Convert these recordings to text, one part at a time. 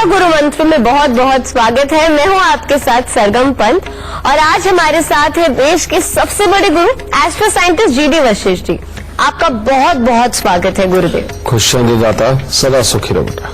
सबका गुरु मंत्र में बहुत बहुत स्वागत है। मैं हूं आपके साथ सरगम पंत और आज हमारे साथ है देश के सबसे बड़े गुरु astro scientist GD Vashishtha ji. आपका बहुत बहुत स्वागत है गुरुदेव। खुशियां दे दाता, सदा सुखी रहो बेटा।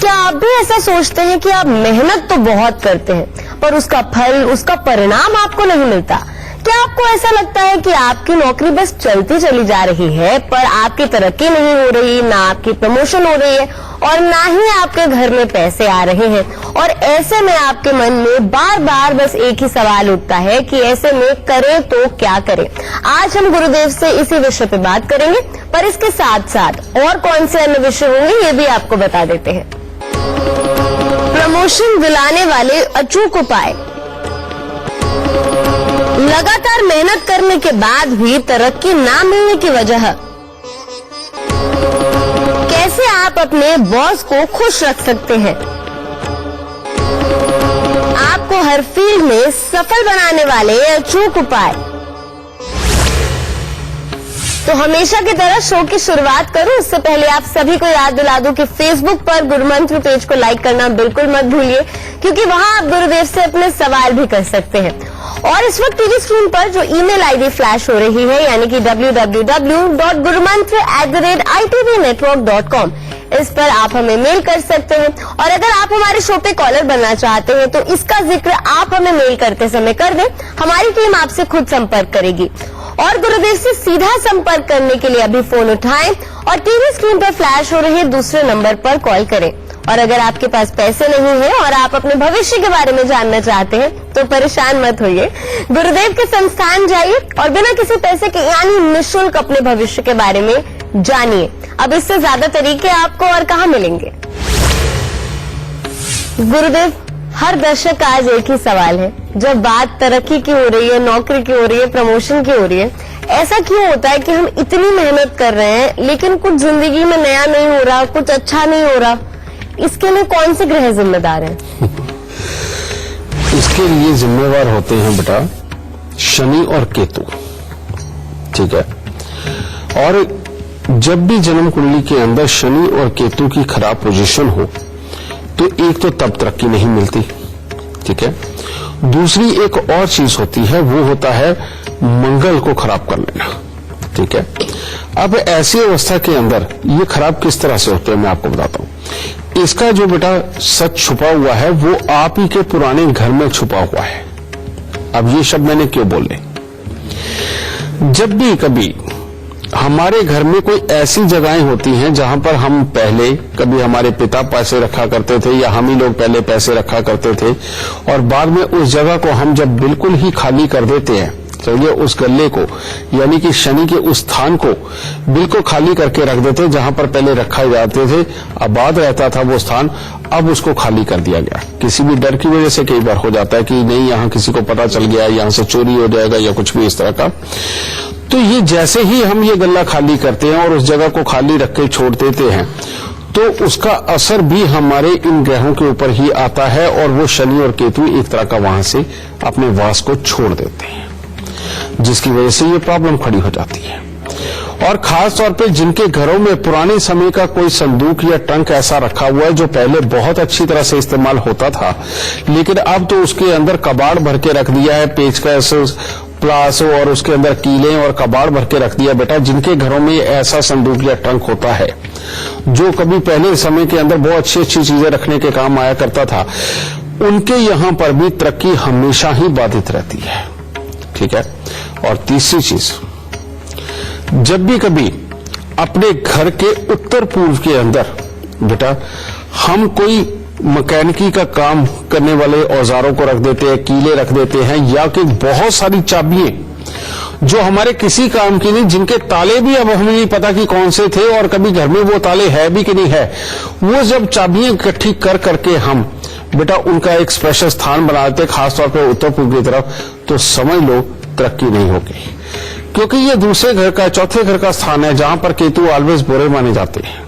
क्या आप भी ऐसा सोचते हैं कि आप मेहनत तो बहुत करते हैं पर उसका फल, उसका परिणाम आपको नहीं मिलता? क्या आपको ऐसा लगता है कि आपकी नौकरी बस चलती चली जा रही है पर आपकी तरक्की नहीं हो रही, ना आपकी प्रमोशन हो रही है और ना ही आपके घर में पैसे आ रहे हैं, और ऐसे में आपके मन में बार बार बस एक ही सवाल उठता है कि ऐसे में करें तो क्या करें? आज हम गुरुदेव से इसी विषय पे बात करेंगे, पर इसके साथ साथ और कौन से अन्य विषय होंगे ये भी आपको बता देते हैं। प्रमोशन दिलाने वाले अचूक उपाय। लगातार मेहनत करने के बाद भी तरक्की ना मिलने की वजह। कैसे आप अपने बॉस को खुश रख सकते हैं? आपको हर फील्ड में सफल बनाने वाले अचूक उपाय। तो हमेशा की तरह शो की शुरुआत करूं उससे पहले आप सभी को याद दिला दूं कि फेसबुक पर गुरुमंत्र पेज को लाइक करना बिल्कुल मत भूलिए, क्योंकि वहां आप गुरुदेव से अपने सवाल भी कर सकते हैं। और इस वक्त टीवी स्क्रीन पर जो ईमेल आईडी फ्लैश हो रही है, यानी कि www.gurumantra@itvnetwork.com, इस पर आप हमें मेल कर सकते हैं। और अगर आप हमारे शो पे कॉलर बनना चाहते हैं तो इसका जिक्र आप हमें मेल करते समय कर दें, हमारी टीम आपसे खुद संपर्क करेगी। और गुरुदेव से सीधा संपर्क करने के लिए अभी फोन उठाएं और टीवी स्क्रीन पर फ्लैश हो रहे दूसरे नंबर पर कॉल करें। और अगर आपके पास पैसे नहीं है और आप अपने भविष्य के बारे में जानना चाहते हैं तो परेशान मत होइए, गुरुदेव के संस्थान जाइए और बिना किसी पैसे के यानी निःशुल्क अपने भविष्य के बारे में जानिए। अब इससे ज्यादा तरीके आपको और कहाँ मिलेंगे? गुरुदेव, हर दर्शक का आज एक ही सवाल है। जब बात तरक्की की हो रही है, नौकरी की हो रही है, प्रमोशन की हो रही है, ऐसा क्यों होता है कि हम इतनी मेहनत कर रहे हैं लेकिन कुछ जिंदगी में नया नहीं हो रहा, कुछ अच्छा नहीं हो रहा? इसके लिए कौन से ग्रह जिम्मेदार हैं? इसके लिए जिम्मेवार होते हैं बेटा शनि और केतु, ठीक है। और जब भी जन्म कुंडली के अंदर शनि और केतु की खराब पोजीशन हो तो एक तो तब तरक्की नहीं मिलती, ठीक है। दूसरी एक और चीज होती है, वो होता है मंगल को खराब कर लेना, ठीक है। अब ऐसी अवस्था के अंदर ये खराब किस तरह से होते हैं मैं आपको बताता हूं। इसका जो बेटा सच छुपा हुआ है वो आप ही के पुराने घर में छुपा हुआ है। अब ये शब्द मैंने क्यों बोले? जब भी कभी हमारे घर में कोई ऐसी जगहें होती हैं जहां पर हम पहले कभी हमारे पिता पैसे रखा करते थे या हम ही लोग पहले पैसे रखा करते थे, और बाद में उस जगह को हम जब बिल्कुल ही खाली कर देते हैं, चलिए उस गल्ले को यानी कि शनि के उस स्थान को बिल्कुल खाली करके रख देते, जहां पर पहले रखा जाते थे, आबाद रहता था वो स्थान, अब उसको खाली कर दिया गया। किसी भी डर की वजह से कई बार हो जाता है कि नहीं यहाँ किसी को पता चल गया, यहाँ से चोरी हो जाएगा या कुछ भी इस तरह का। तो ये जैसे ही हम ये गल्ला खाली करते हैं और उस जगह को खाली रख के छोड़ देते हैं तो उसका असर भी हमारे इन ग्रहों के ऊपर ही आता है और वो शनि और केतु एक तरह का वहां से अपने वास को छोड़ देते हैं, जिसकी वजह से ये प्रॉब्लम खड़ी हो जाती है। और खास तौर पे जिनके घरों में पुराने समय का कोई संदूक या ट्रंक ऐसा रखा हुआ है जो पहले बहुत अच्छी तरह से इस्तेमाल होता था, लेकिन अब तो उसके अंदर कबाड़ भर के रख दिया है, पेचकस, प्लास और उसके अंदर कीले और कबाड़ भर के रख दिया। बेटा, जिनके घरों में ऐसा संदूक या ट्रंक होता है जो कभी पहले समय के अंदर बहुत अच्छी अच्छी चीजें रखने के काम आया करता था, उनके यहां पर भी तरक्की हमेशा ही बाधित रहती है, ठीक है। और तीसरी चीज, जब भी कभी अपने घर के उत्तर पूर्व के अंदर बेटा हम कोई मैकेनिकी का काम करने वाले औजारों को रख देते हैं, कीले रख देते हैं, या कि बहुत सारी चाबियां जो हमारे किसी काम की नहीं, जिनके ताले भी अब हमें नहीं पता कि कौन से थे और कभी घर में वो ताले है भी कि नहीं है, वो जब चाबियां इकट्ठी कर करके हम बेटा उनका एक स्पेशल स्थान बना देते, खासतौर पर उत्तर पूर्व की तरफ, तो समझ लो तरक्की नहीं होगी, क्योंकि ये दूसरे घर का, चौथे घर का स्थान है जहां पर केतु ऑलवेज बुरे माने जाते हैं,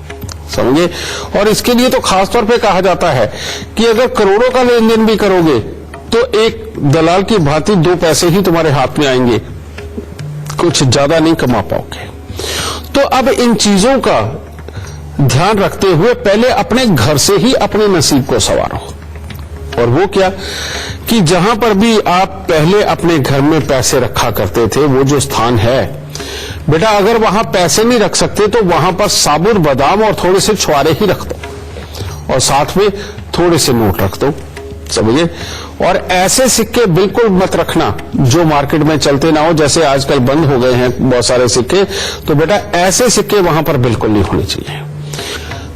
समझे। और इसके लिए तो खासतौर पे कहा जाता है कि अगर करोड़ों का लेन देन भी करोगे तो एक दलाल की भांति 2 पैसे ही तुम्हारे हाथ में आएंगे, कुछ ज्यादा नहीं कमा पाओगे। तो अब इन चीजों का ध्यान रखते हुए पहले अपने घर से ही अपने नसीब को संवारो। और वो क्या कि जहां पर भी आप पहले अपने घर में पैसे रखा करते थे, वो जो स्थान है बेटा, अगर वहां पैसे नहीं रख सकते तो वहां पर साबुत बादाम और थोड़े से छुआरे ही रख दो और साथ में थोड़े से नोट रख दो, समझे। और ऐसे सिक्के बिल्कुल मत रखना जो मार्केट में चलते ना हो, जैसे आजकल बंद हो गए हैं बहुत सारे सिक्के, तो बेटा ऐसे सिक्के वहां पर बिल्कुल नहीं होने चाहिए।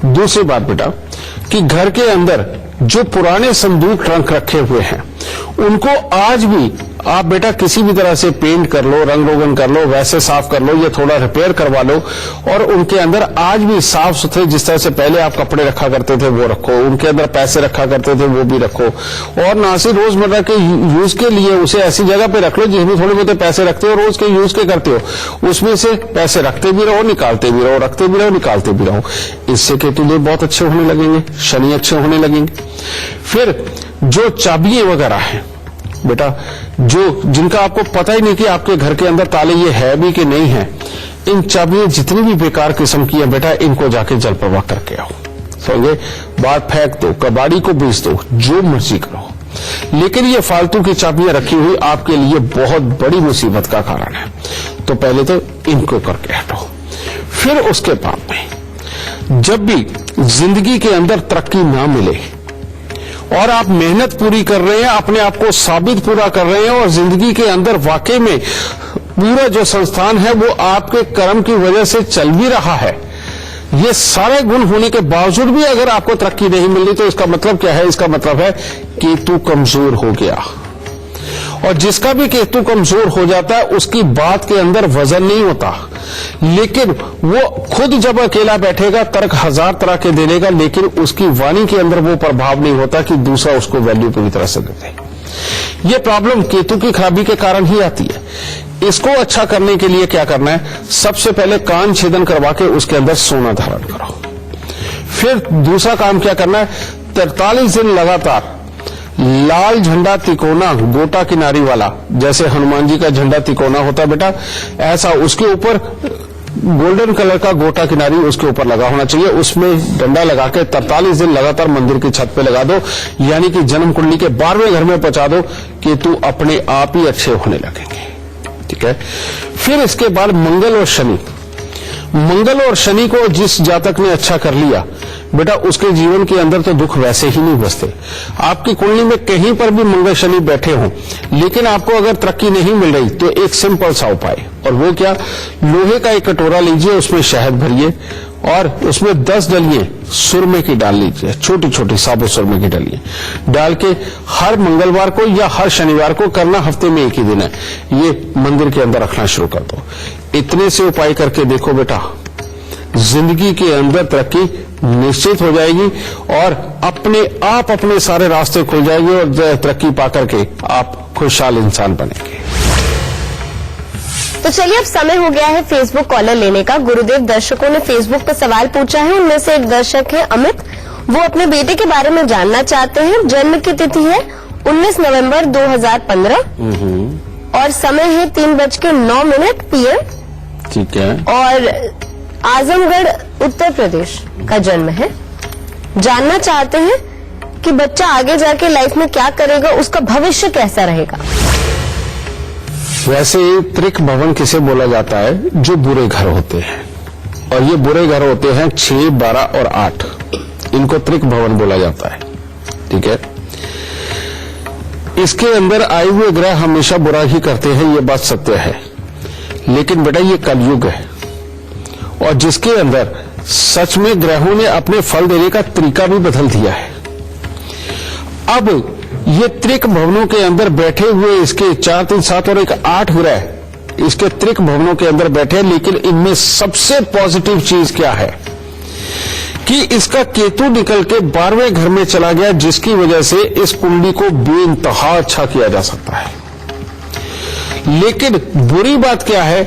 दूसरी बात बेटा कि घर के अंदर जो पुराने संदूक ट्रंक रखे हुए हैं उनको आज भी आप बेटा किसी भी तरह से पेंट कर लो, रंग रोगन कर लो, वैसे साफ कर लो या थोड़ा रिपेयर करवा लो, और उनके अंदर आज भी साफ सुथरे जिस तरह से पहले आप कपड़े रखा करते थे वो रखो, उनके अंदर पैसे रखा करते थे वो भी रखो, और ना सिर्फ रोजमर्रा के यूज के लिए उसे ऐसी जगह पे रख लो जिसमें थोड़े बहुत पैसे रखते हो, रोज के यूज के करते हो, उसमें से पैसे रखते भी रहो, निकालते भी रहो, रखते भी रहो, निकालते भी रहो। इससे केतु देव बहुत अच्छे होने लगेंगे, शनि अच्छे होने लगेंगे। फिर जो चाबियां वगैरह हैं बेटा, जो जिनका आपको पता ही नहीं कि आपके घर के अंदर ताले ये है भी कि नहीं है, इन चाबियां जितनी भी बेकार किस्म की है बेटा, इनको जाके जल प्रवाह करके आओ, समझे। बाहर फेंक दो, कबाड़ी को बेच दो, जो मर्जी करो, लेकिन ये फालतू की चाबियां रखी हुई आपके लिए बहुत बड़ी मुसीबत का कारण है। तो पहले तो इनको करके हटो। फिर उसके बाद में जब भी जिंदगी के अंदर तरक्की ना मिले और आप मेहनत पूरी कर रहे हैं, अपने आप को साबित पूरा कर रहे हैं, और जिंदगी के अंदर वाकई में पूरा जो संस्थान है वो आपके कर्म की वजह से चल भी रहा है, ये सारे गुण होने के बावजूद भी अगर आपको तरक्की नहीं मिल रही तो इसका मतलब क्या है? इसका मतलब है केतु कमजोर हो गया। और जिसका भी केतु कमजोर हो जाता है उसकी बात के अंदर वजन नहीं होता, लेकिन वो खुद जब अकेला बैठेगा तर्क हजार तरह के दे देगा, लेकिन उसकी वाणी के अंदर वो प्रभाव नहीं होता कि दूसरा उसको वैल्यू पूरी तरह से दे। ये प्रॉब्लम केतु की खराबी के कारण ही आती है। इसको अच्छा करने के लिए क्या करना है? सबसे पहले कान छेदन करवा के उसके अंदर सोना धारण करो। फिर दूसरा काम क्या करना है? 43 दिन लगातार लाल झंडा तिकोना गोटा किनारी वाला, जैसे हनुमान जी का झंडा तिकोना होता है बेटा, ऐसा उसके ऊपर गोल्डन कलर का गोटा किनारी उसके ऊपर लगा होना चाहिए। उसमें डंडा लगा के 43 दिन लगातार मंदिर की छत पे लगा दो, यानी कि जन्म कुंडली के 12वें घर में पहुंचा दो कि तू अपने आप ही अच्छे होने लगेंगे। ठीक है। फिर इसके बाद मंगल और शनि, मंगल और शनि को जिस जातक ने अच्छा कर लिया बेटा, उसके जीवन के अंदर तो दुख वैसे ही नहीं बसते। आपकी कुंडली में कहीं पर भी मंगल शनि बैठे हों, लेकिन आपको अगर तरक्की नहीं मिल रही तो एक सिंपल सा उपाय, और वो क्या? लोहे का एक कटोरा लीजिए, उसमें शहद भरिए और उसमें 10 डलियां सुरमे की डाल लीजिए, छोटी छोटी साबुत सुरमे की डलियां डाल के हर मंगलवार को या हर शनिवार को करना, हफ्ते में एक ही दिन है, ये मंदिर के अंदर रखना शुरू कर दो। इतने से उपाय करके देखो बेटा, जिंदगी के अंदर तरक्की निश्चित हो जाएगी और अपने आप अपने सारे रास्ते खुल जाएंगे और तरक्की पाकर के आप खुशहाल इंसान बनेंगे। तो चलिए अब समय हो गया है फेसबुक कॉलर लेने का। गुरुदेव, दर्शकों ने फेसबुक पर सवाल पूछा है, उनमें से एक दर्शक है अमित, वो अपने बेटे के बारे में जानना चाहते हैं। जन्म की तिथि है 19 नवंबर 2015 और समय है 3:09 PM। ठीक है। और आजमगढ़ उत्तर प्रदेश का जन्म है। जानना चाहते हैं कि बच्चा आगे जाके लाइफ में क्या करेगा, उसका भविष्य कैसा रहेगा। वैसे त्रिक भवन किसे बोला जाता है? जो बुरे घर होते हैं, और ये बुरे घर होते हैं 6, 12 और 8, इनको त्रिक भवन बोला जाता है। ठीक है। इसके अंदर आए हुए ग्रह हमेशा बुरा ही करते हैं, ये बात सत्य है, लेकिन बेटा ये कलयुग है और जिसके अंदर सच में ग्रहों ने अपने फल देने का तरीका भी बदल दिया है। अब ये त्रिक भवनों के अंदर बैठे हुए इसके 4, 3, 7 और एक 8 ग्रह इसके त्रिक भवनों के अंदर बैठे, लेकिन इनमें सबसे पॉजिटिव चीज क्या है कि इसका केतु निकल के 12वें घर में चला गया, जिसकी वजह से इस कुंडली को बेइंतहा अच्छा किया जा सकता है। लेकिन बुरी बात क्या है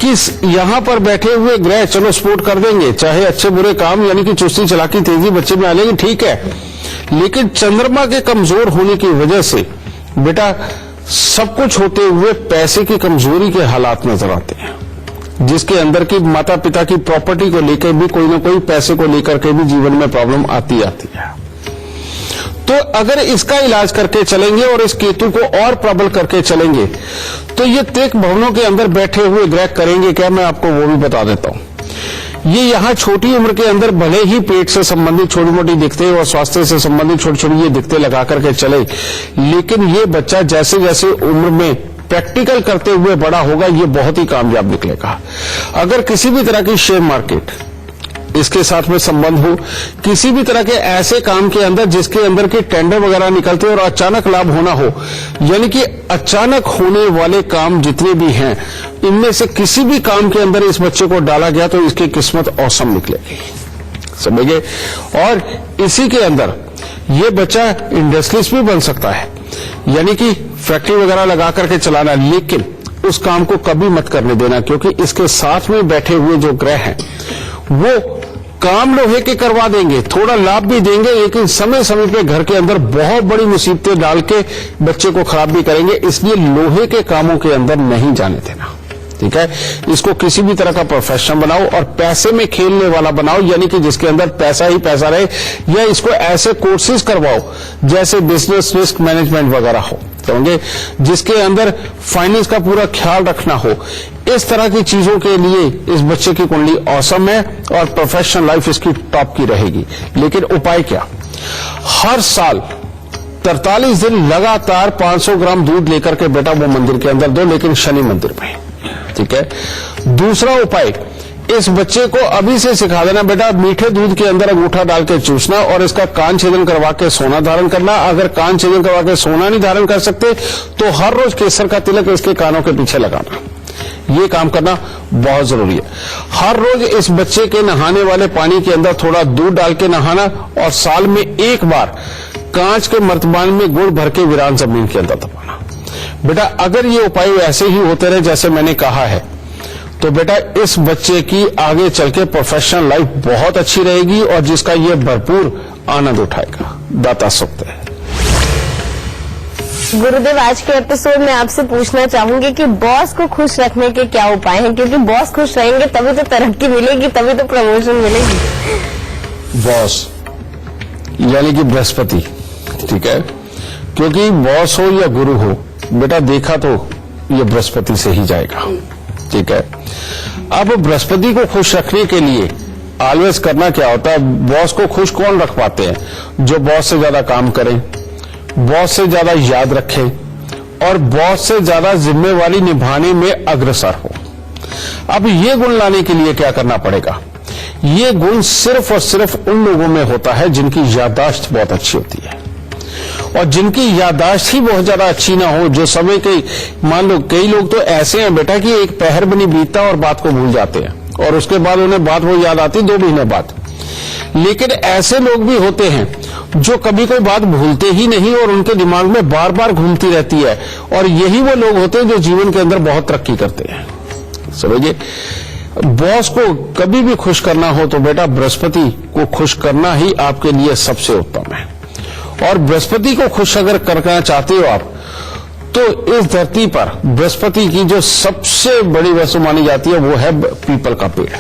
कि यहां पर बैठे हुए ग्रह चलो सपोर्ट कर देंगे, चाहे अच्छे बुरे काम यानी कि चुस्ती चालाकी तेजी बच्चे में आ लेंगे, ठीक है, लेकिन चंद्रमा के कमजोर होने की वजह से बेटा सब कुछ होते हुए पैसे की कमजोरी के हालात नजर आते हैं। जिसके अंदर की माता पिता की प्रॉपर्टी को लेकर भी कोई ना कोई पैसे को लेकर के भी जीवन में प्रॉब्लम आती है। तो अगर इसका इलाज करके चलेंगे और इस केतु को और प्रबल करके चलेंगे तो ये तेक भवनों के अंदर बैठे हुए ग्रह करेंगे क्या, मैं आपको वो भी बता देता हूं। ये यहाँ छोटी उम्र के अंदर भले ही पेट से संबंधित छोटी मोटी दिक्कतें और स्वास्थ्य से संबंधित छोटी छोटी ये दिक्कतें लगा करके चले, लेकिन ये बच्चा जैसे जैसे उम्र में प्रैक्टिकल करते हुए बड़ा होगा ये बहुत ही कामयाब निकलेगा। अगर किसी भी तरह की शेयर मार्केट इसके साथ में संबंध हो, किसी भी तरह के ऐसे काम के अंदर जिसके अंदर के टेंडर वगैरह निकलते और अचानक लाभ होना हो, यानी कि अचानक होने वाले काम जितने भी हैं इनमें से किसी भी काम के अंदर इस बच्चे को डाला गया तो इसकी किस्मत औसम निकलेगी, समझिए। और इसी के अंदर ये बच्चा इंडस्ट्रियलिस्ट भी बन सकता है, यानी कि फैक्ट्री वगैरह लगा करके चलाना, लेकिन उस काम को कभी मत करने देना, क्योंकि इसके साथ में बैठे हुए जो ग्रह हैं वो काम लोहे के करवा देंगे, थोड़ा लाभ भी देंगे, लेकिन समय समय पे घर के अंदर बहुत बड़ी मुसीबतें डाल के बच्चे को खराब भी करेंगे। इसलिए लोहे के कामों के अंदर नहीं जाने देना, ठीक है। इसको किसी भी तरह का प्रोफेशन बनाओ और पैसे में खेलने वाला बनाओ, यानी कि जिसके अंदर पैसा ही पैसा रहे, या इसको ऐसे कोर्सेज करवाओ जैसे बिजनेस रिस्क मैनेजमेंट वगैरह हो, समझे, जिसके अंदर फाइनेंस का पूरा ख्याल रखना हो। इस तरह की चीजों के लिए इस बच्चे की कुंडली औसम है और प्रोफेशनल लाइफ इसकी टॉप की रहेगी। लेकिन उपाय क्या, हर साल 43 दिन लगातार 500 ग्राम दूध लेकर के बेटा वो मंदिर के अंदर दो, लेकिन शनि मंदिर में, ठीक है। दूसरा उपाय, इस बच्चे को अभी से सिखा देना बेटा मीठे दूध के अंदर अंगूठा डाल के चूसना और इसका कान छेदन करवा के सोना धारण करना। अगर कान छेदन करवा के सोना नहीं धारण कर सकते तो हर रोज केसर का तिलक इसके कानों के पीछे लगाना, ये काम करना बहुत जरूरी है। हर रोज इस बच्चे के नहाने वाले पानी के अंदर थोड़ा दूध डाल के नहाना और साल में एक बार कांच के मर्तबान में गुड़ भर के वीरान जमीन के अंदर दबाना। बेटा अगर ये उपाय ऐसे ही होते रहे जैसे मैंने कहा है तो बेटा इस बच्चे की आगे चल के प्रोफेशनल लाइफ बहुत अच्छी रहेगी और जिसका ये भरपूर आनंद उठाएगा। दाता सुक्त है। गुरुदेव, आज के एपिसोड में आपसे पूछना चाहूंगी कि बॉस को खुश रखने के क्या उपाय हैं, क्योंकि बॉस खुश रहेंगे तभी तो तरक्की मिलेगी, तभी तो प्रमोशन मिलेगी। बॉस यानी कि बृहस्पति, ठीक है, क्योंकि बॉस हो या गुरु हो बेटा देखा तो ये बृहस्पति से ही जाएगा, ठीक है। अब बृहस्पति को खुश रखने के लिए ऑलवेज करना क्या होता है, बॉस को खुश कौन रख पाते हैं, जो बॉस से ज्यादा काम करें, बॉस से ज्यादा याद रखें और बॉस से ज्यादा जिम्मेवारी निभाने में अग्रसर हो। अब ये गुण लाने के लिए क्या करना पड़ेगा, ये गुण सिर्फ और सिर्फ उन लोगों में होता है जिनकी याददाश्त बहुत अच्छी होती है और जिनकी याददाश्त ही बहुत ज्यादा अच्छी ना हो, जो समय के, मान लो कई लोग तो ऐसे हैं बेटा कि एक पहर भी नहीं बीतता और बात को भूल जाते हैं और उसके बाद उन्हें बात वो याद आती 2 महीने बाद। लेकिन ऐसे लोग भी होते हैं जो कभी कोई बात भूलते ही नहीं और उनके दिमाग में बार बार घूमती रहती है, और यही वो लोग होते हैं जो जीवन के अंदर बहुत तरक्की करते हैं, समझिए। बॉस को कभी भी खुश करना हो तो बेटा बृहस्पति को खुश करना ही आपके लिए सबसे उत्तम है। और बृहस्पति को खुश अगर करना चाहते हो आप तो इस धरती पर बृहस्पति की जो सबसे बड़ी वस्तु मानी जाती है वो है पीपल का पेड़।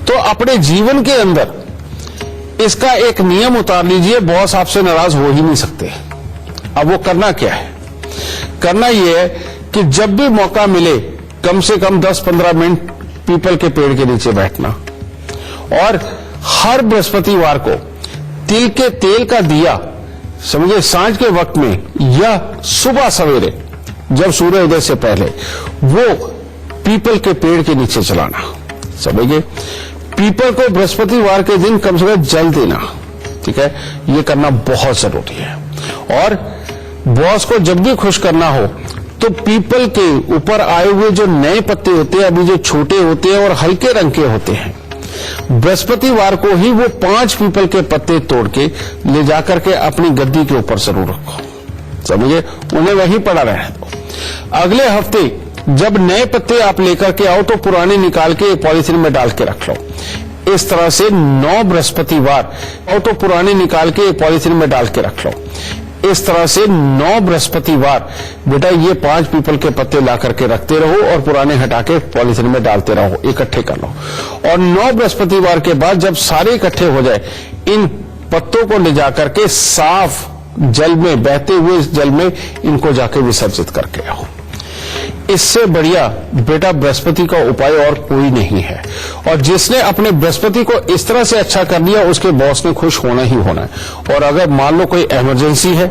तो अपने जीवन के अंदर इसका एक नियम उतार लीजिए, बॉस आपसे नाराज हो ही नहीं सकते। अब वो करना क्या है, करना यह है कि जब भी मौका मिले कम से कम 10-15 मिनट पीपल के पेड़ के नीचे बैठना और हर बृहस्पतिवार को तिल के तेल का दिया, समझे, सांझ के वक्त में या सुबह सवेरे जब सूर्योदय से पहले वो पीपल के पेड़ के नीचे चलाना, समझिए। पीपल को बृहस्पतिवार के दिन कम से कम जल देना, ठीक है, ये करना बहुत जरूरी है। और बॉस को जब भी खुश करना हो तो पीपल के ऊपर आए हुए जो नए पत्ते होते हैं, अभी जो छोटे होते हैं और हल्के रंग के होते हैं, बृहस्पतिवार को ही वो 5 पीपल के पत्ते तोड़ के ले जाकर के अपनी गद्दी के ऊपर जरूर रखो, समझिए, उन्हें वहीं पड़ा रहने दो। अगले हफ्ते जब नए पत्ते आप लेकर के आओ तो पुराने निकाल के पॉलीथीन में डाल के रख लो। इस तरह से 9 बृहस्पतिवार आओ तो पुराने निकाल के पॉलीथीन में डाल के रख लो। इस तरह से 9 बृहस्पतिवार बेटा ये 5 पीपल के पत्ते ला करके रखते रहो और पुराने हटा के पॉलिथीन में डालते रहो, इकट्ठे कर लो। और 9 बृहस्पतिवार के बाद जब सारे इकट्ठे हो जाए, इन पत्तों को ले जाकर के साफ जल में, बहते हुए जल में इनको जाके विसर्जित करके आओ। इससे बढ़िया बेटा बृहस्पति का उपाय और कोई नहीं है। और जिसने अपने बृहस्पति को इस तरह से अच्छा कर लिया, उसके बॉस ने खुश होना ही होना है। और अगर मान लो कोई इमरजेंसी है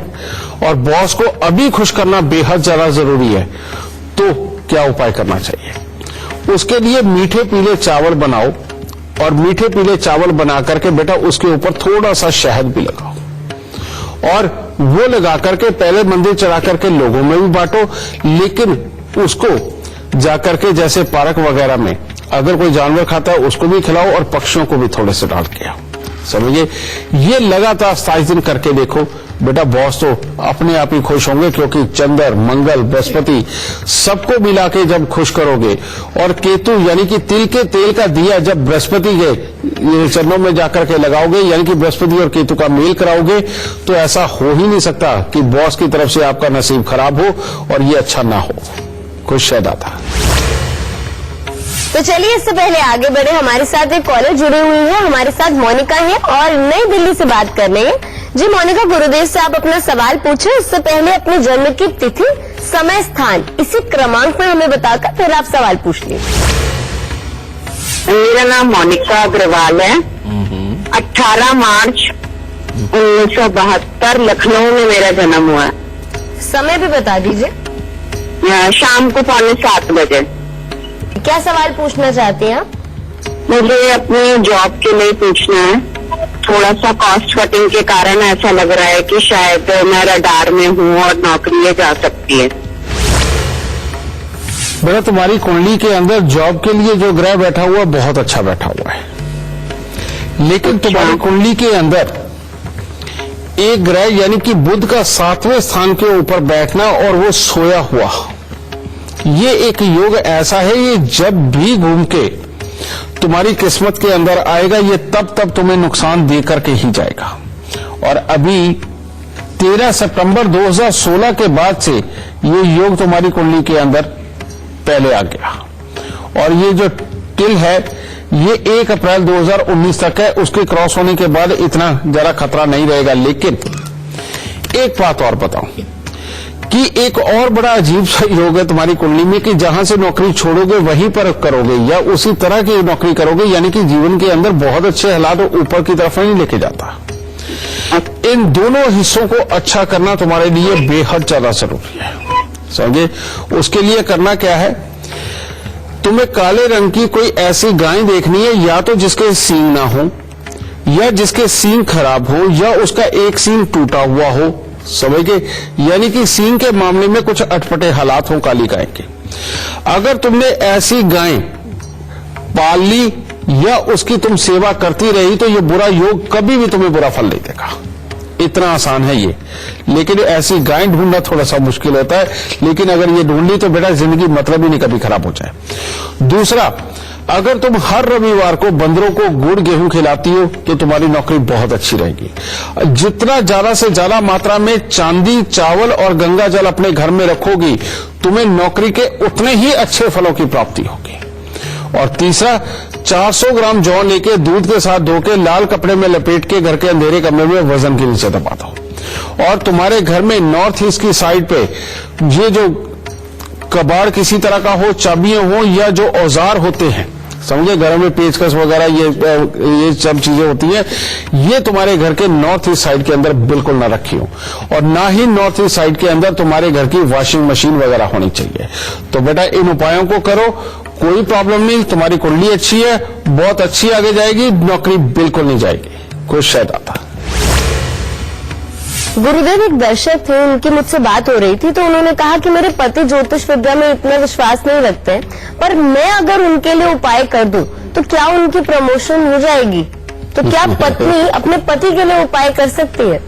और बॉस को अभी खुश करना बेहद ज्यादा जरूरी है, तो क्या उपाय करना चाहिए? उसके लिए मीठे पीले चावल बनाओ और मीठे पीले चावल बना करके बेटा उसके ऊपर थोड़ा सा शहद भी लगाओ और वो लगा करके पहले मंदिर चढ़ा करके लोगों में भी बांटो, लेकिन उसको जाकर के जैसे पार्क वगैरह में अगर कोई जानवर खाता है उसको भी खिलाओ और पक्षियों को भी थोड़े से डाल के आओ। समझिए, ये लगातार 27 दिन करके देखो बेटा, बॉस तो अपने आप ही खुश होंगे, क्योंकि चंद्र, मंगल, बृहस्पति सबको मिला के जब खुश करोगे और केतु यानी कि तिल के तेल का दिया जब बृहस्पति के चरणों में जाकर के लगाओगे, यानी कि बृहस्पति और केतु का मेल कराओगे, तो ऐसा हो ही नहीं सकता कि बॉस की तरफ से आपका नसीब खराब हो और ये अच्छा ना हो। खुश है दाता। तो चलिए इससे पहले आगे बढ़े, हमारे साथ एक कॉलर जुड़ी हुई है, हमारे साथ मोनिका है और नई दिल्ली से बात कर रहे हैं। जी मोनिका, गुरुदेव से आप अपना सवाल पूछे, उससे पहले अपने जन्म की तिथि, समय, स्थान इसी क्रमांक में हमें बताकर फिर आप सवाल पूछ लीजिए। मेरा नाम मोनिका अग्रवाल है। 18 मार्च 1972 लखनऊ में मेरा जन्म हुआ है। समय भी बता दीजिए। शाम को 6:45 बजे। क्या सवाल पूछना चाहते हैं आप? मुझे अपनी जॉब के लिए पूछना है। थोड़ा सा कॉस्ट कटिंग के कारण ऐसा लग रहा है कि शायद मैं रडार में हूँ और नौकरी जा सकती है। बेटा तुम्हारी कुंडली के अंदर जॉब के लिए जो ग्रह बैठा हुआ बहुत अच्छा बैठा हुआ है, लेकिन तुम्हारी कुंडली के अंदर एक ग्रह यानी कि बुध का 7वें स्थान के ऊपर बैठना और वो सोया हुआ, ये एक योग ऐसा है, ये जब भी घूम के तुम्हारी किस्मत के अंदर आएगा, ये तब तुम्हें नुकसान दे करके ही जाएगा। और अभी 13 सितंबर 2016 के बाद से ये योग तुम्हारी कुंडली के अंदर पहले आ गया और ये जो टिल है ये 1 अप्रैल 2019 तक है। उसके क्रॉस होने के बाद इतना जरा खतरा नहीं रहेगा। लेकिन एक बात और बताऊं कि एक और बड़ा अजीब सा योग है तुम्हारी कुंडली में कि जहां से नौकरी छोड़ोगे वहीं पर करोगे या उसी तरह की नौकरी करोगे, यानी कि जीवन के अंदर बहुत अच्छे हालात ऊपर की तरफ नहीं लेके जाता। इन दोनों हिस्सों को अच्छा करना तुम्हारे लिए बेहद ज्यादा जरूरी है। समझे? उसके लिए करना क्या है, तुम्हें काले रंग की कोई ऐसी गाय देखनी है, या तो जिसके सींग ना हो या जिसके सींग खराब हो या उसका एक सींग टूटा हुआ हो। समझ गए? यानी कि सींग के मामले में कुछ अटपटे हालात हो काली गाय के। अगर तुमने ऐसी गाय पाल ली या उसकी तुम सेवा करती रही तो ये बुरा योग कभी भी तुम्हें बुरा फल नहीं देगा। इतना आसान है ये। लेकिन ऐसी गाय ढूंढना थोड़ा सा मुश्किल होता है, लेकिन अगर ये ढूंढ ली तो बेटा जिंदगी मतलब ही नहीं कभी खराब हो जाए। दूसरा, अगर तुम हर रविवार को बंदरों को गुड़ गेहूं खिलाती हो तो तुम्हारी नौकरी बहुत अच्छी रहेगी। जितना ज्यादा से ज्यादा मात्रा में चांदी, चावल और गंगा जल अपने घर में रखोगी, तुम्हें नौकरी के उतने ही अच्छे फलों की प्राप्ति होगी। और तीसरा, 400 ग्राम जौ लेके दूध के साथ धो के लाल कपड़े में लपेट के घर के अंधेरे कमरे में वजन के नीचे दबा दो। और तुम्हारे घर में नॉर्थ ईस्ट की साइड पे ये जो कबाड़ किसी तरह का हो, चाबियां हो या जो औजार होते हैं, समझे, घरों में पेचकस वगैरह ये सब चीजें होती है, ये तुम्हारे घर के नॉर्थ ईस्ट साइड के अंदर बिल्कुल ना रखी हो। और ना ही नॉर्थ ईस्ट साइड के अंदर तुम्हारे घर की वॉशिंग मशीन वगैरह होनी चाहिए। तो बेटा इन उपायों को करो, कोई प्रॉब्लम नहीं, तुम्हारी कुंडली अच्छी है, बहुत अच्छी आगे जाएगी, नौकरी बिल्कुल नहीं जाएगी। खुश है दाता। गुरुदेव, एक दर्शक थे, उनकी मुझसे बात हो रही थी तो उन्होंने कहा कि मेरे पति ज्योतिष विद्या में इतना विश्वास नहीं रखते, पर मैं अगर उनके लिए उपाय कर दूं तो क्या उनकी प्रमोशन हो जाएगी? तो क्या पत्नी अपने पति के लिए उपाय कर सकती है?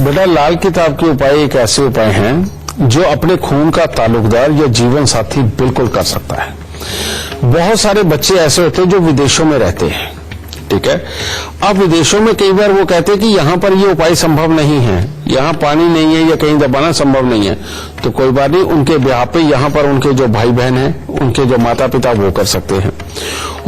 बेटा लाल किताब के उपाय एक ऐसे उपाय हैं जो अपने खून का ताल्लुकदार या जीवन साथी बिल्कुल कर सकता है। बहुत सारे बच्चे ऐसे होते हैं जो विदेशों में रहते हैं, ठीक है। अब विदेशों में कई बार वो कहते हैं कि यहां पर ये उपाय संभव नहीं है, यहां पानी नहीं है या कहीं दबाना संभव नहीं है, तो कोई बात नहीं, उनके ब्याह पे यहां पर उनके जो भाई बहन हैं, उनके जो माता पिता वो कर सकते हैं।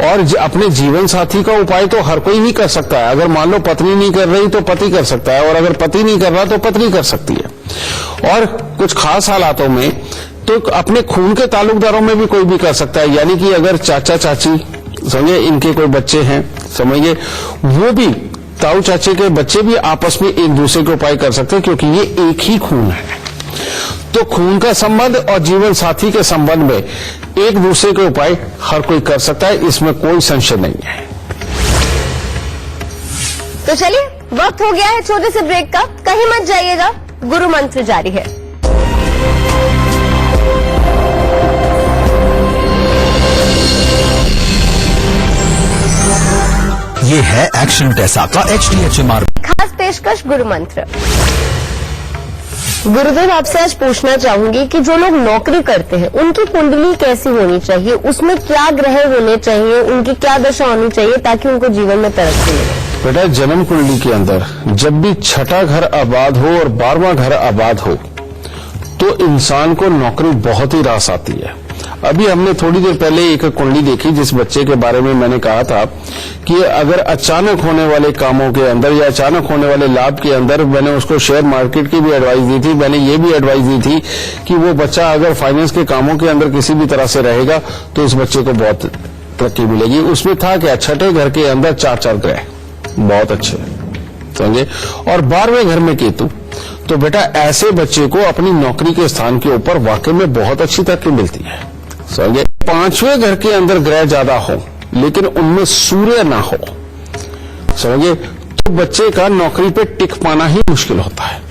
और अपने जीवन साथी का उपाय तो हर कोई ही कर सकता है। अगर मान लो पत्नी नहीं कर रही तो पति कर सकता है, और अगर पति नहीं कर रहा तो पत्नी कर सकती है। और कुछ खास हालातों में तो अपने खून के ताल्लुकदारों में भी कोई भी कर सकता है, यानी कि अगर चाचा चाची समझे इनके कोई बच्चे हैं, समझिए वो भी, ताऊ चाचे के बच्चे भी आपस में एक दूसरे के उपाय कर सकते हैं, क्योंकि ये एक ही खून है। तो खून का संबंध और जीवन साथी के संबंध में एक दूसरे के उपाय हर कोई कर सकता है, इसमें कोई संशय नहीं है। तो चलिए, वक्त हो गया है छोटे से ब्रेक का, कहीं मत जाइएगा, गुरु मंत्र जारी है। ये है एक्शन टेसा का HDHMR खास पेशकश गुरु मंत्र। गुरुदेव, आपसे आज पूछना चाहूंगी कि जो लोग नौकरी करते हैं उनकी कुंडली कैसी होनी चाहिए, उसमें क्या ग्रह होने चाहिए, उनकी क्या दशा होनी चाहिए ताकि उनको जीवन में तरक्की मिले। बेटा, जन्म कुंडली के अंदर जब भी छठा घर आबाद हो और 12वां घर आबाद हो तो इंसान को नौकरी बहुत ही रास आती है। अभी हमने थोड़ी देर पहले एक कुंडली देखी जिस बच्चे के बारे में मैंने कहा था कि अगर अचानक होने वाले कामों के अंदर या अचानक होने वाले लाभ के अंदर, मैंने उसको शेयर मार्केट की भी एडवाइस दी थी, मैंने ये भी एडवाइस दी थी कि वो बच्चा अगर फाइनेंस के कामों के अंदर किसी भी तरह से रहेगा तो इस बच्चे को बहुत तरक्की मिलेगी। उसमें था क्या, छठे घर के अंदर 4 ग्रह बहुत अच्छे समझे, और 12वें घर में केतु। तो बेटा, ऐसे बच्चे को अपनी नौकरी के स्थान के ऊपर वाकई में बहुत अच्छी तरक्की मिलती है समझे। 5वें घर के अंदर ग्रह ज्यादा हो लेकिन उनमें सूर्य ना हो समझे, तो बच्चे का नौकरी पे टिक पाना ही मुश्किल होता है।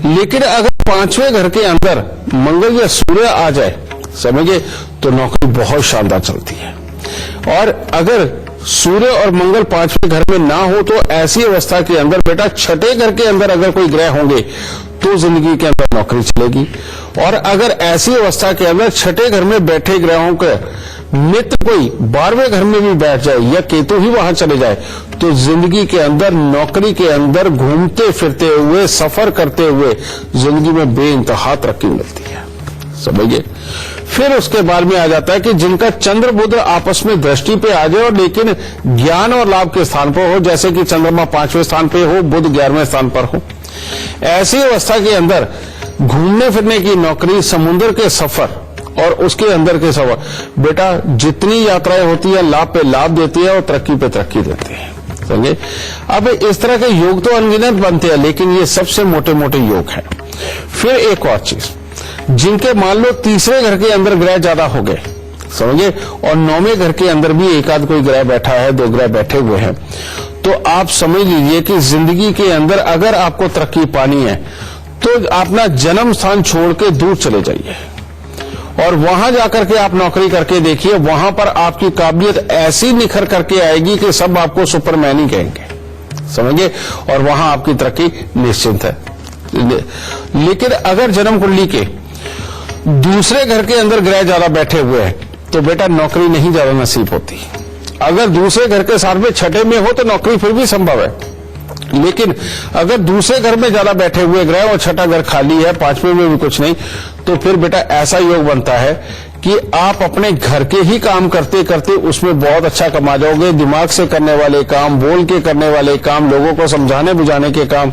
लेकिन अगर 5वें घर के अंदर मंगल या सूर्य आ जाए समझे, तो नौकरी बहुत शानदार चलती है। और अगर सूर्य और मंगल 5वें घर में ना हो तो ऐसी अवस्था के अंदर बेटा, छठे घर के अंदर अगर कोई ग्रह होंगे तो जिंदगी के अंदर नौकरी चलेगी। और अगर ऐसी अवस्था के अंदर छठे घर में बैठे ग्रहों के मित्र कोई 12वें घर में भी बैठ जाए या केतु ही वहां चले जाए तो जिंदगी के अंदर, नौकरी के अंदर घूमते फिरते हुए, सफर करते हुए जिंदगी में बेइंतहा तरक्की मिलती है समझिए। फिर उसके बाद में आ जाता है कि जिनका चंद्र बुध आपस में दृष्टि पे आ जाए और लेकिन ज्ञान और लाभ के स्थान पर हो, जैसे कि चंद्रमा 5वें स्थान पे हो, बुध 11वें स्थान पर हो, ऐसी अवस्था के अंदर घूमने फिरने की नौकरी, समुद्र के सफर और उसके अंदर के सफर, बेटा जितनी यात्राएं होती है लाभ पे लाभ देती है और तरक्की पे तरक्की देती है समझे। अब इस तरह के योग तो अनगिनत बनते हैं, लेकिन ये सबसे मोटे मोटे योग हैं। फिर एक और चीज, जिनके मान लो 3रे घर के अंदर ग्रह ज्यादा हो गए समझे, और 9वें घर के अंदर भी एक आध कोई ग्रह बैठा है, 2 ग्रह बैठे हुए हैं, तो आप समझ लीजिए कि जिंदगी के अंदर अगर आपको तरक्की पानी है तो अपना जन्म स्थान छोड़ के दूर चले जाइए और वहां जाकर के आप नौकरी करके देखिए। वहां पर आपकी काबिलियत ऐसी निखर करके आएगी कि सब आपको सुपरमैन ही कहेंगे समझिए, और वहां आपकी तरक्की निश्चित है। लेकिन अगर जन्म कुंडली के 2रे घर के अंदर ग्रह ज्यादा बैठे हुए हैं तो बेटा नौकरी नहीं ज्यादा नसीब होती। अगर 2रे घर के साथ में छठे में हो तो नौकरी फिर भी संभव है, लेकिन अगर 2रे घर में ज्यादा बैठे हुए ग्रह और छठा घर खाली है, 5वें में भी कुछ नहीं, तो फिर बेटा ऐसा योग बनता है कि आप अपने घर के ही काम करते करते उसमें बहुत अच्छा कमा जाओगे। दिमाग से करने वाले काम, बोल के करने वाले काम, लोगों को समझाने बुझाने के काम,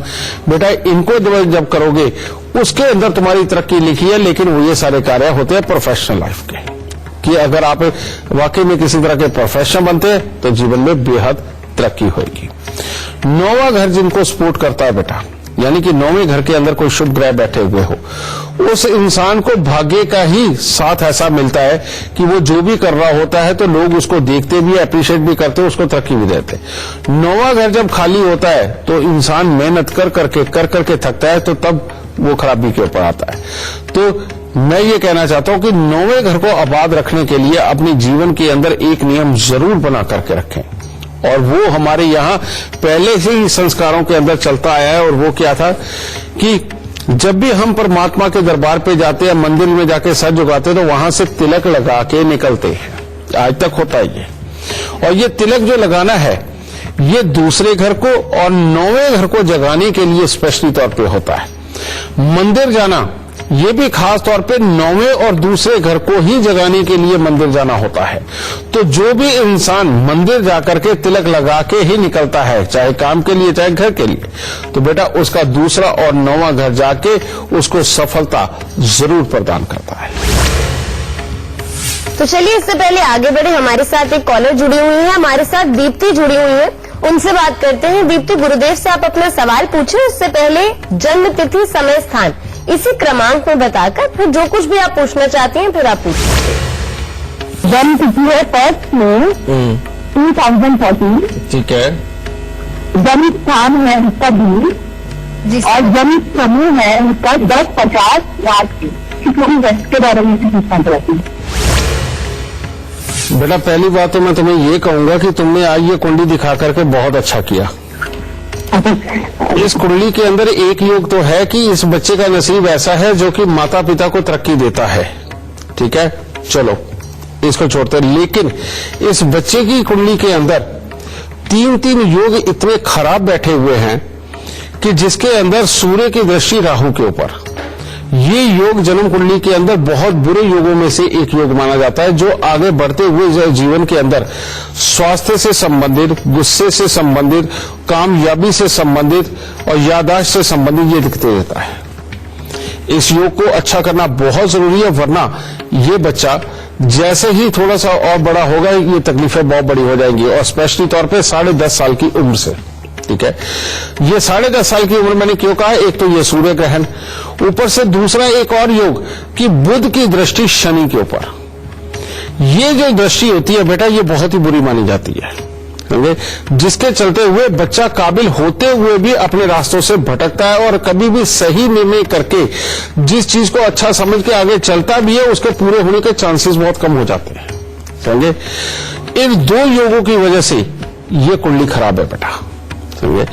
बेटा इनको जब करोगे उसके अंदर तुम्हारी तरक्की लिखी है। लेकिन वो ये सारे कार्य होते हैं प्रोफेशनल लाइफ के, कि अगर आप वाकई में किसी तरह के प्रोफेशनल बनते हैं तो जीवन में बेहद तरक्की होगी। 9वां घर जिनको सपोर्ट करता है बेटा, यानी कि 9वें घर के अंदर कोई शुभ ग्रह बैठे हुए हो, उस इंसान को भाग्य का ही साथ ऐसा मिलता है कि वो जो भी कर रहा होता है तो लोग उसको देखते भी, अप्रिशिएट भी करते, उसको तरक्की भी देते। 9वां घर जब खाली होता है तो इंसान मेहनत कर करके थकता है, तो तब वो खराबी के ऊपर आता है। तो मैं ये कहना चाहता हूं कि 9वें घर को आबाद रखने के लिए अपने जीवन के अंदर एक नियम जरूर बना करके रखें, और वो हमारे यहाँ पहले से ही संस्कारों के अंदर चलता आया है। और वो क्या था कि जब भी हम परमात्मा के दरबार पे जाते हैं, मंदिर में जाके सर झुकाते हैं, तो वहां से तिलक लगा के निकलते हैं। आज तक होता है ये। और ये तिलक जो लगाना है, ये दूसरे घर को और 9वें घर को जगाने के लिए स्पेशली तौर पे होता है। मंदिर जाना ये भी खास तौर पे 9वें और दूसरे घर को ही जगाने के लिए मंदिर जाना होता है। तो जो भी इंसान मंदिर जाकर के तिलक लगा के ही निकलता है, चाहे काम के लिए चाहे घर के लिए, तो बेटा उसका दूसरा और 9वां घर जाके उसको सफलता जरूर प्रदान करता है। तो चलिए इससे पहले आगे बढ़े, हमारे साथ एक कॉलर जुड़ी हुई है, हमारे साथ दीप्ति जुड़ी हुई है, उनसे बात करते हैं। दीप्ति, गुरुदेव से आप अपना सवाल पूछें, उससे पहले जन्म तिथि, समय, स्थान इसी क्रमांक में बताकर फिर जो कुछ भी आप पूछना चाहती हैं फिर आप पूछिए। जन्म तिथि है 1 मई 2014। ठीक है। जन्म स्थान है उसका दूर जी और जन्म समय है उसका 10:50 रात की वेस्ट के बारे में पूछना चाहती हूँ। बेटा पहली बात तो मैं तुम्हें ये कहूंगा कि तुमने आज ये कुंडली दिखा करके बहुत अच्छा किया। इस कुंडली के अंदर एक योग तो है कि इस बच्चे का नसीब ऐसा है जो कि माता पिता को तरक्की देता है। ठीक है, चलो इसको छोड़ते हैं। लेकिन इस बच्चे की कुंडली के अंदर 3 योग इतने खराब बैठे हुए हैं कि जिसके अंदर सूर्य की दृष्टि राहु के ऊपर, ये योग जन्म कुंडली के अंदर बहुत बुरे योगों में से एक योग माना जाता है, जो आगे बढ़ते हुए जीवन के अंदर स्वास्थ्य से संबंधित, गुस्से से संबंधित, कामयाबी से संबंधित और याददाश्त से संबंधित ये दिखते रहता है। इस योग को अच्छा करना बहुत जरूरी है, वरना ये बच्चा जैसे ही थोड़ा सा और बड़ा होगा ये तकलीफें बहुत बड़ी हो जाएंगी, और स्पेशली तौर पे 10.5 साल की उम्र से। ठीक है, ये 10.5 साल की उम्र मैंने क्यों कहा, एक तो ये सूर्य ग्रहण, ऊपर से दूसरा एक और योग कि बुध की दृष्टि शनि के ऊपर। ये जो दृष्टि होती है बेटा, ये बहुत ही बुरी मानी जाती है, जिसके चलते हुए बच्चा काबिल होते हुए भी अपने रास्तों से भटकता है और कभी भी सही निर्णय करके जिस चीज को अच्छा समझ के आगे चलता भी है उसके पूरे होने के चांसेस बहुत कम हो जाते हैं। समझे, इन 2 योगों की वजह से ये कुंडली खराब है बेटा। समझे,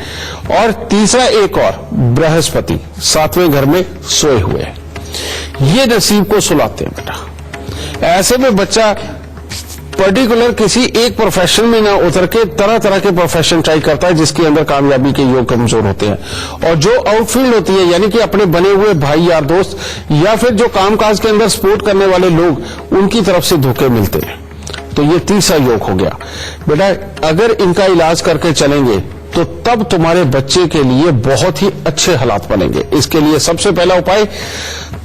और तीसरा एक और बृहस्पति 7वें घर में सोए हुए हैं, ये नसीब को सुलाते हैं बेटा। ऐसे में बच्चा पर्टिकुलर किसी एक प्रोफेशन में ना उतर के तरह तरह के प्रोफेशन ट्राई करता है, जिसके अंदर कामयाबी के योग कमजोर होते हैं, और जो आउटफील्ड होती है यानी कि अपने बने हुए भाई यार दोस्त या फिर जो कामकाज के अंदर सपोर्ट करने वाले लोग, उनकी तरफ से धोखे मिलते हैं। तो ये तीसरा योग हो गया बेटा। अगर इनका इलाज करके चलेंगे तो तब तुम्हारे बच्चे के लिए बहुत ही अच्छे हालात बनेंगे। इसके लिए सबसे पहला उपाय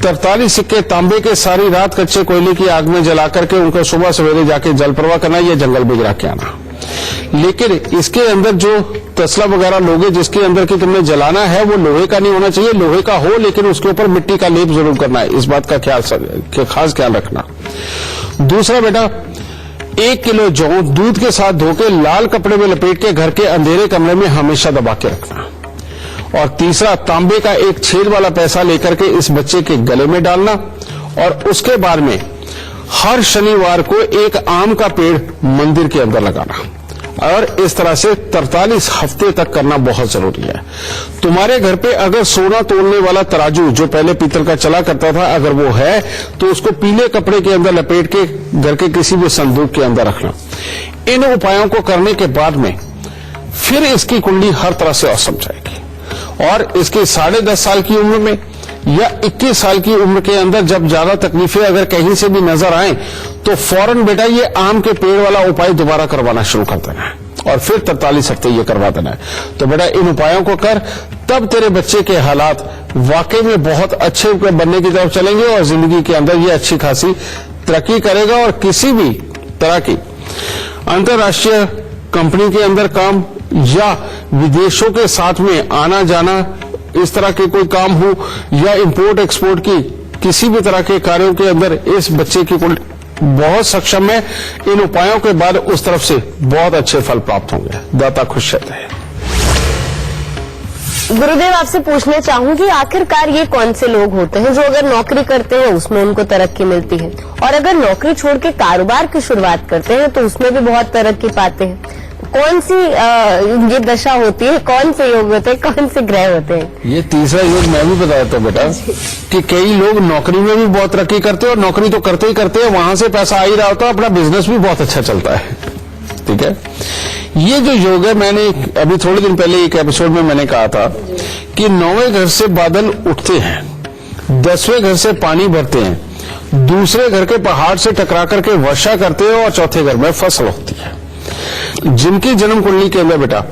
43 सिक्के तांबे के सारी रात कच्चे कोयले की आग में जला करके उनको सुबह सवेरे जाके जल प्रवाह करना या जंगल में गिरा के आना। लेकिन इसके अंदर जो तसला वगैरह लोगे जिसके अंदर की तुमने जलाना है वो लोहे का नहीं होना चाहिए, लोहे का हो लेकिन उसके ऊपर मिट्टी का लेप जरूर करना है, इस बात का खास ख्याल रखना। दूसरा बेटा, 1 किलो जौ दूध के साथ धोके लाल कपड़े में लपेट के घर के अंधेरे कमरे में हमेशा दबा के रखना। और तीसरा, तांबे का एक छेद वाला पैसा लेकर के इस बच्चे के गले में डालना, और उसके बाद में हर शनिवार को एक आम का पेड़ मंदिर के अंदर लगाना, और इस तरह से 43 हफ्ते तक करना बहुत जरूरी है। तुम्हारे घर पे अगर सोना तोलने वाला तराजू जो पहले पीतल का चला करता था अगर वो है तो उसको पीले कपड़े के अंदर लपेट के घर के किसी भी संदूक के अंदर रखना। इन उपायों को करने के बाद में फिर इसकी कुंडली हर तरह से औसम जाएगी, और इसके 10.5 साल की उम्र में या 21 साल की उम्र के अंदर जब ज्यादा तकलीफें अगर कहीं से भी नजर आए तो फौरन बेटा ये आम के पेड़ वाला उपाय दोबारा करवाना शुरू कर देना है, और फिर 43 हफ्ते ये करवा देना है। तो बेटा इन उपायों को कर, तब तेरे बच्चे के हालात वाकई में बहुत अच्छे बनने की तरफ चलेंगे, और जिंदगी के अंदर ये अच्छी खासी तरक्की करेगा, और किसी भी तरह की अंतर्राष्ट्रीय कंपनी के अंदर काम या विदेशों के साथ में आना जाना, इस तरह के कोई काम हो या इंपोर्ट एक्सपोर्ट की किसी भी तरह के कार्यों के अंदर इस बच्चे की बहुत सक्षम है। इन उपायों के बाद उस तरफ से बहुत अच्छे फल प्राप्त होंगे। दाता खुश रहते हैं। गुरुदेव, आपसे पूछना चाहूंगी आखिरकार ये कौन से लोग होते हैं जो अगर नौकरी करते हैं उसमें उनको तरक्की मिलती है, और अगर नौकरी छोड़ के कारोबार की शुरुआत करते हैं तो उसमें भी बहुत तरक्की पाते हैं? कौन सी ये दशा होती है, कौन से योग होते हैं, कौन से ग्रह होते हैं? ये तीसरा योग मैं भी बता देता हूँ बेटा कि कई लोग नौकरी में भी बहुत तरक्की करते हैं, और नौकरी तो करते ही करते हैं, वहां से पैसा आ ही रहा होता है, अपना बिजनेस भी बहुत अच्छा चलता है। ठीक है। ये जो योग है, मैंने अभी थोड़े दिन पहले एक एपिसोड में मैंने कहा था कि 9वें घर से बादल उठते हैं, 10वें घर से पानी भरते हैं, दूसरे घर के पहाड़ से टकरा करके वर्षा करते हैं और चौथे घर में फसल होती है। जिनकी जन्म कुंडली के अंदर बेटा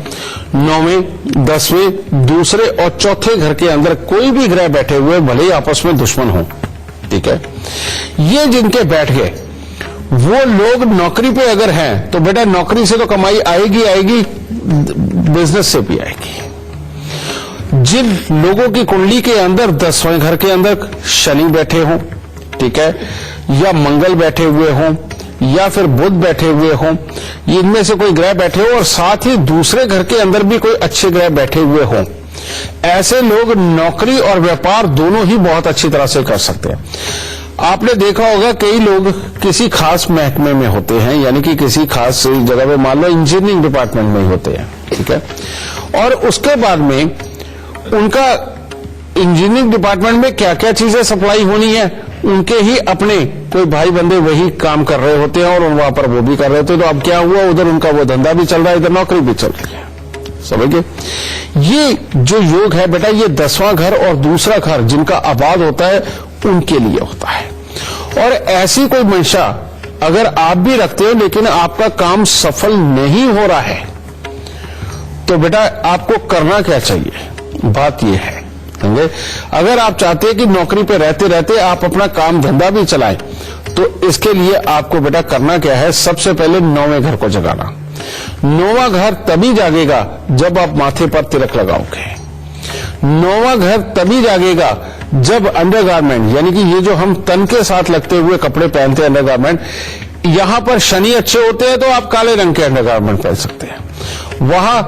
9वें, 10वें, दूसरे और चौथे घर के अंदर कोई भी ग्रह बैठे हुए भले ही आपस में दुश्मन हो, ठीक है, ये जिनके बैठ गए वो लोग नौकरी पे अगर हैं तो बेटा नौकरी से तो कमाई आएगी आएगी, बिजनेस से भी आएगी। जिन लोगों की कुंडली के अंदर 10वें घर के अंदर शनि बैठे हों, ठीक है, या मंगल बैठे हुए हों, या फिर बुध बैठे हुए हों, इनमें से कोई ग्रह बैठे हो और साथ ही दूसरे घर के अंदर भी कोई अच्छे ग्रह बैठे हुए हों, ऐसे लोग नौकरी और व्यापार दोनों ही बहुत अच्छी तरह से कर सकते हैं। आपने देखा होगा कई लोग किसी खास महकमे में होते हैं, यानी कि किसी खास जगह पे, मान लो इंजीनियरिंग डिपार्टमेंट में ही होते हैं, ठीक है, और उसके बाद में उनका इंजीनियरिंग डिपार्टमेंट में क्या क्या चीजें सप्लाई होनी है, उनके ही अपने कोई भाई बंदे वही काम कर रहे होते हैं और वहां पर वो भी कर रहे होते हैं। तो अब क्या हुआ, उधर उनका वो धंधा भी चल रहा है, इधर नौकरी भी चल रही है, समझिए। ये जो योग है बेटा, ये 10वां घर और दूसरा घर जिनका आबाद होता है उनके लिए होता है। और ऐसी कोई मंशा अगर आप भी रखते हो लेकिन आपका काम सफल नहीं हो रहा है, तो बेटा आपको करना क्या चाहिए, बात यह है, समझे। अगर आप चाहते हैं कि नौकरी पे रहते रहते आप अपना काम धंधा भी चलाएं, तो इसके लिए आपको बेटा करना क्या है, सबसे पहले 9वें घर को जगाना। 9वां घर तभी जागेगा जब आप माथे पर तिलक लगाओगे। 9वां घर तभी जागेगा जब अंडरगारमेंट, यानी कि ये जो हम तन के साथ लगते हुए कपड़े पहनते हैं अंडरगारमेंट, यहां पर शनि अच्छे होते हैं तो आप काले रंग के अंडरगारमेंट पहन सकते हैं, वहां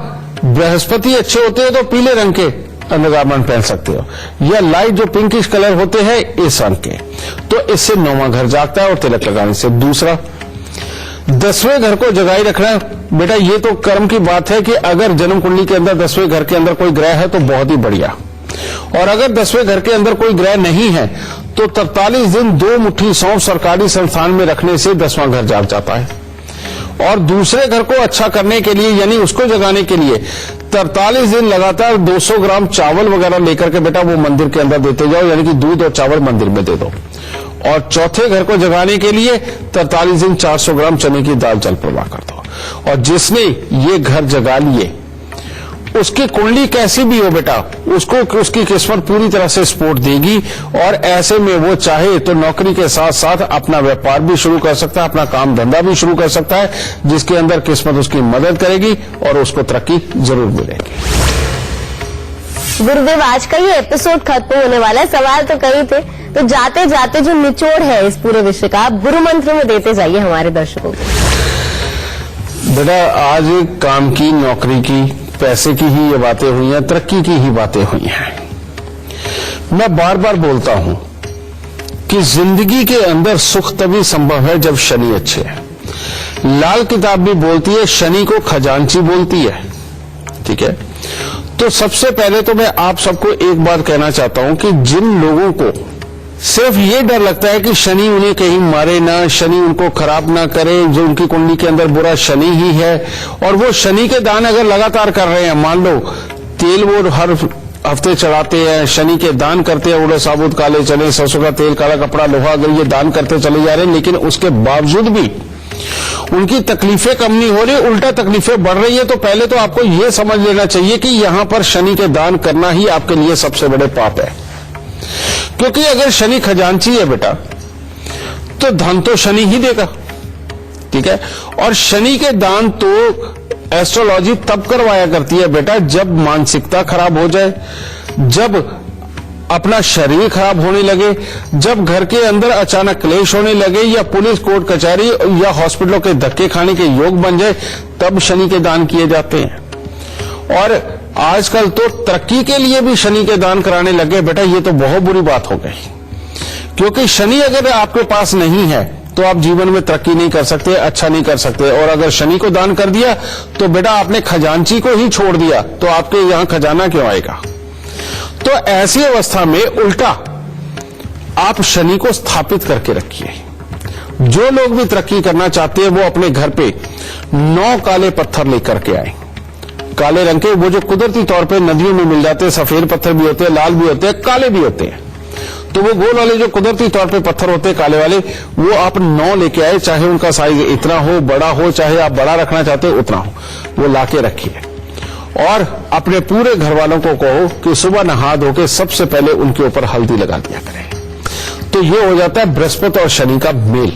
बृहस्पति अच्छे होते हैं तो पीले रंग के अंडरगारमेंट पहन सकते हो, या लाइट जो पिंकिश कलर होते हैं इस रंग के। तो इससे 9वां घर जागता है और तिलक लगाने से। दूसरा, 10वें घर को जगाए रखना बेटा, ये तो कर्म की बात है कि अगर जन्म कुंडली के अंदर 10वें घर के अंदर कोई ग्रह है तो बहुत ही बढ़िया, और अगर 10वें घर के अंदर कोई ग्रह नहीं है तो 43 दिन 2 मुट्ठी सौंफ सरकारी संस्थान में रखने से 10वां घर जाग जाता है। और दूसरे घर को अच्छा करने के लिए, यानी उसको जगाने के लिए 43 दिन लगातार 200 ग्राम चावल वगैरह लेकर के बेटा वो मंदिर के अंदर देते जाओ, यानी कि दूध और चावल मंदिर में दे दो। और चौथे घर को जगाने के लिए 43 दिन 400 ग्राम चने की दाल जल प्रवाह कर दो। और जिसने ये घर जगा लिए उसकी कुंडली कैसी भी हो बेटा, उसको उसकी किस्मत पूरी तरह से सपोर्ट देगी, और ऐसे में वो चाहे तो नौकरी के साथ साथ अपना व्यापार भी शुरू कर सकता है, अपना काम धंधा भी शुरू कर सकता है, जिसके अंदर किस्मत उसकी मदद करेगी और उसको तरक्की जरूर मिलेगी। गुरुदेव, आज का ये एपिसोड खत्म होने वाला है, सवाल तो कई थे, तो जाते जाते जो निचोड़ है इस पूरे विषय का आप गुरु मंत्र में देते जाइए हमारे दर्शकों को। बेटा आज काम की, नौकरी की, पैसे की ही ये बातें हुई हैं, तरक्की की ही बातें हुई हैं। मैं बार बार बोलता हूं कि जिंदगी के अंदर सुख तभी संभव है जब शनि अच्छे है। लाल किताब भी बोलती है शनि को खजांची बोलती है, ठीक है। तो सबसे पहले तो मैं आप सबको एक बात कहना चाहता हूं कि जिन लोगों को सिर्फ ये डर लगता है कि शनि उन्हें कहीं मारे ना, शनि उनको खराब ना करे, जो उनकी कुंडली के अंदर बुरा शनि ही है, और वो शनि के दान अगर लगातार कर रहे हैं, मान लो तेल वो हर हफ्ते चढ़ाते हैं, शनि के दान करते हैं, उड़े साबुत काले चने, सरसों का तेल, काला कपड़ा, लोहा, अगर ये दान करते चले जा रहे हैं, लेकिन उसके बावजूद भी उनकी तकलीफें कम नहीं हो रही, उल्टा तकलीफें बढ़ रही है, तो पहले तो आपको यह समझ लेना चाहिए कि यहां पर शनि के दान करना ही आपके लिए सबसे बड़े पाप है। क्योंकि अगर शनि खजांची है बेटा तो धन तो शनि ही देगा, ठीक है। और शनि के दान तो एस्ट्रोलॉजी तब करवाया करती है बेटा जब मानसिकता खराब हो जाए, जब अपना शरीर खराब होने लगे, जब घर के अंदर अचानक क्लेश होने लगे, या पुलिस कोर्ट कचहरी या हॉस्पिटलों के धक्के खाने के योग बन जाए, तब शनि के दान किए जाते हैं। और आजकल तो तरक्की के लिए भी शनि के दान कराने लगे बेटा, ये तो बहुत बुरी बात हो गई। क्योंकि शनि अगर आपके पास नहीं है तो आप जीवन में तरक्की नहीं कर सकते, अच्छा नहीं कर सकते। और अगर शनि को दान कर दिया तो बेटा आपने खजांची को ही छोड़ दिया, तो आपके यहां खजाना क्यों आएगा। तो ऐसी अवस्था में उल्टा आप शनि को स्थापित करके रखिए। जो लोग भी तरक्की करना चाहते हैं वो अपने घर पे 9 काले पत्थर लेकर के आए, काले रंग के, वो जो कुदरती तौर पे नदियों में मिल जाते हैं, सफेद पत्थर भी होते हैं, लाल भी होते हैं, काले भी होते हैं। तो वो गोल वाले जो कुदरती तौर पे पत्थर होते हैं काले वाले, वो आप 9 लेके आए, चाहे उनका साइज इतना हो, बड़ा हो, चाहे आप बड़ा रखना चाहते हो उतना हो, वो लाके रखिए। और अपने पूरे घर वालों को कहो कि सुबह नहा धो के सबसे पहले उनके ऊपर हल्दी लगा दिया करें। तो ये हो जाता है बृहस्पति और शनि का मेल।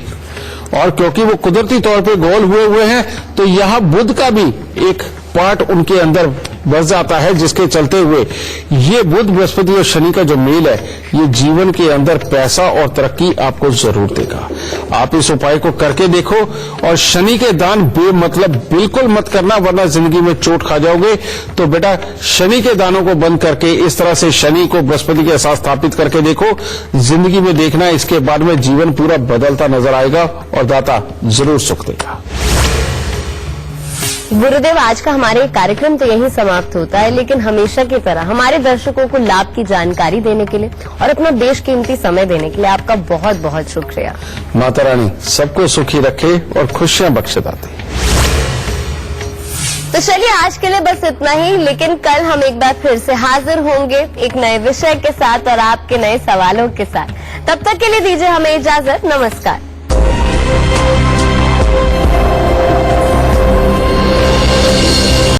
और क्योंकि वो कुदरती तौर पे गोल हुए हैं, तो यहां बुध का भी एक पार्ट उनके अंदर बस जाता है, जिसके चलते हुए ये बुध बृहस्पति और शनि का जो मेल है, ये जीवन के अंदर पैसा और तरक्की आपको जरूर देगा। आप इस उपाय को करके देखो। और शनि के दान बेमतलब बिल्कुल मत करना, वरना जिंदगी में चोट खा जाओगे। तो बेटा शनि के दानों को बंद करके इस तरह से शनि को बृहस्पति के साथ स्थापित करके देखो, जिंदगी में देखना इसके बाद में जीवन पूरा बदलता नजर आएगा और दाता जरूर सुख देगा। गुरुदेव, आज का हमारे कार्यक्रम तो यहीं समाप्त होता है, लेकिन हमेशा की तरह हमारे दर्शकों को लाभ की जानकारी देने के लिए और अपना बेशकीमती समय देने के लिए आपका बहुत बहुत शुक्रिया। माता रानी सबको सुखी रखे और खुशियां बख्शे दाते। तो चलिए आज के लिए बस इतना ही, लेकिन कल हम एक बार फिर से हाजिर होंगे एक नए विषय के साथ और आपके नए सवालों के साथ। तब तक के लिए दीजिए हमें इजाजत। नमस्कार।